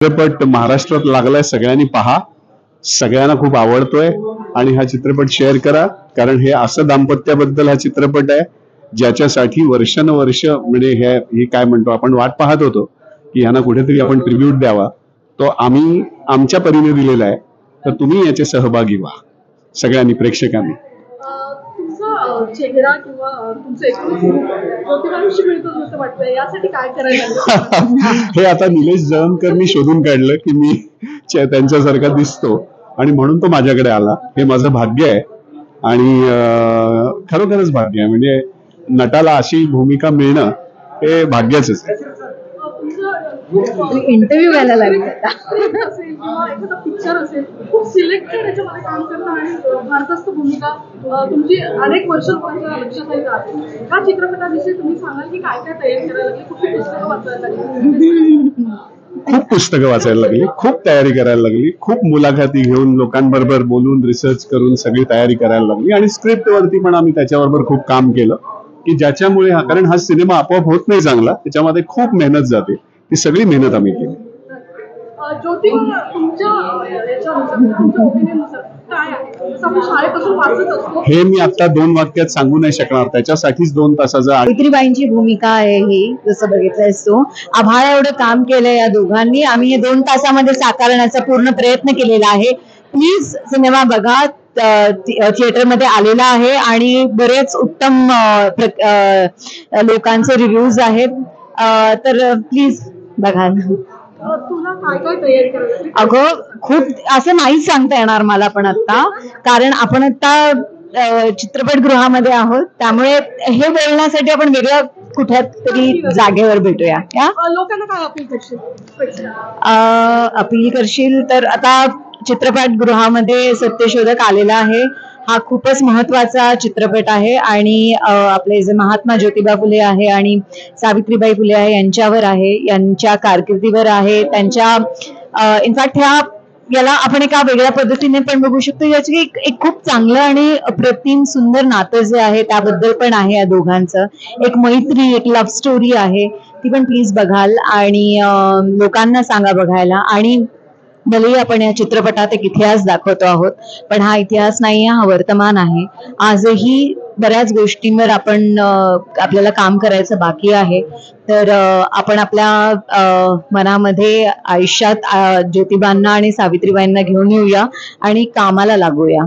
चित्रपट महाराष्ट्रात लागलाय, सगळ्यांनी पहा, सगळ्यांना खूप आवडतोय आणि हा चित्रपट शेअर करा, कारण हे असं दाम्पत्याबद्दल हा चित्रपट आहे ज्याच्यासाठी वर्षानुवर्ष म्हणजे हे काय म्हणतो आपण वाट पाहत होतो की ह्यांना कुठेतरी आपण ट्रिब्यूट द्यावा, तो आम्ही आमच्या परीने दिलेला आहे. तर तुम्ही याचे सहभागी व्हा सगळ्यांनी, प्रेक्षकांनी. चेहरा किंवा तुमचं ज्योतिबांशी मिळतो असं वाटतं, यासाठी काय करायला हे आता निलेश जळमकरनी शोधून काढलं की मी त्यांच्यासारखा दिसतो आणि म्हणून तो माझ्याकडे आला. हे माझं भाग्य आहे आणि खरोखरच भाग्य आहे. म्हणजे नटाला अशी भूमिका मिळणं हे भाग्याचंच आहे. इंटरव्ह्यू घ्यायला लागला असेल किंवा एखादा पिक्चर असेल, खूप सिलेक्टेड याच्यामध्ये काम करणं आणि भारदस्त भूमिका तुमची अनेक वर्षांपर्यंत लक्षात राहते. या चित्रपटाविषयी तुम्ही सांगाल की काय काय तयारी करायला लागली, कुठली पुस्तकं वाचायला लागली? खूप पुस्तकं वाचायला लागली, खूप तयारी करायला लागली, खूप मुलाखती घेऊन लोकांबरोबर बोलून रिसर्च करून सगळी तयारी करायला लागली आणि स्क्रिप्ट वरती पण आम्ही त्याच्याबरोबर खूप काम केलं की ज्याच्यामुळे कारण हा सिनेमा आपोआप होत नाही चांगला, त्याच्यामध्ये खूप मेहनत जाते. ती सगळी मेहनत आम्ही केली. हे मी आता 2 वाक्यात सांगू नाही शकणार, त्याच्यासाठीच 2 तासाचा. सावित्रीबाईंची भूमिका आहे ही, जसं बघितलंयस तू. आभाळ एवढं काम केलंय या दोघांनी, आम्ही हे 2 तासामध्ये साकारण्याचा पूर्ण प्रयत्न केलेला आहे. प्लीज सिनेमा बघा, थिएटरमध्ये आलेला आहे आणि बरेच उत्तम लोकांचे रिव्ह्यूज आहेत, तर प्लीज बघा. अगं खूप असं नाहीच सांगता येणार मला पण आता, कारण आपण आता चित्रपटगृहामध्ये आहोत, त्यामुळे हे बोलण्यासाठी आपण वेगळ्या कुठल्या तरी जागेवर भेटूया. लोकांना काय अपील करशील? अपील करशील तर आता चित्रपटगृहामध्ये सत्यशोधक आलेला आहे. हा खूपच महत्वाचा चित्रपट आहे आणि आपले जे महात्मा ज्योतिबा फुले आहे आणि सावित्रीबाई फुले आहे यांच्यावर आहे, यांच्या कारकिर्दीवर आहे, त्यांच्या इनफॅक्ट याला आपण एका वेगळ्या पद्धतीने पण बघू शकतो. याची एक खूप चांगलं आणि अप्रतिम सुंदर नातं जे आहे त्याबद्दल पण आहे. या दोघांचं एक मैत्री, एक लव्ह स्टोरी आहे, ती पण प्लीज बघाल आणि लोकांना सांगा बघायला. आणि भलेही आपण या चित्रपटात एक इतिहास दाखवतो आहोत, पण हा इतिहास नाहीये, हा वर्तमान आहे. आजही बऱ्याच गोष्टींवर आपल्याला काम करायचं बाकी आहे. तर आपण आपल्या मनामध्ये आयुष्यात ज्योतिबांना आणि सावित्रीबाईंना घेऊन येऊया आणि कामाला लागूया.